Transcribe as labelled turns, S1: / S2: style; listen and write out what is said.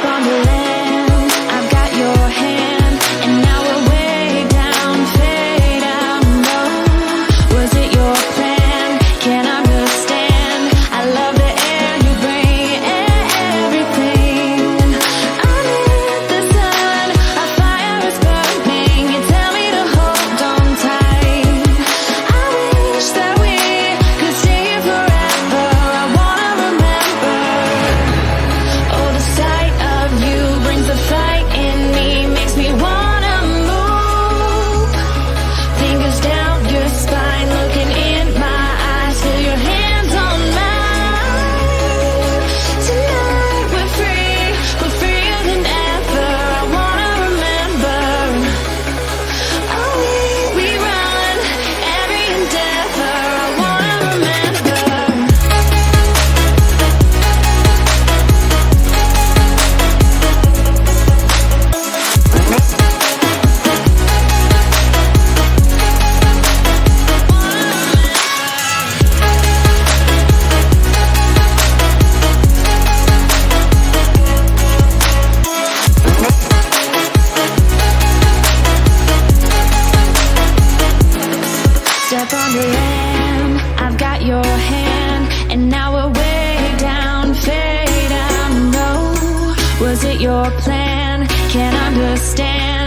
S1: Step on the land, I've got your hand, and now we're way down, fade out, no. Was it your plan? Can't understand. I love the air you bring, everything. Underneath the sun, our fire is burning. You tell me to hold on tight. I wish that we could stay here forever. I wanna remember. Oh, the sight of you brings the fight in me, makes me wanna move. Fingers down your spine, looking in my eyes, feel your hands on mine. Tonight we're freer than ever. I wanna remember. Oh, we run every endeavor. I wanna remember. Step on the land, I've got your hand, and now we're way down, fade out, no. Was it your plan? Can't understand.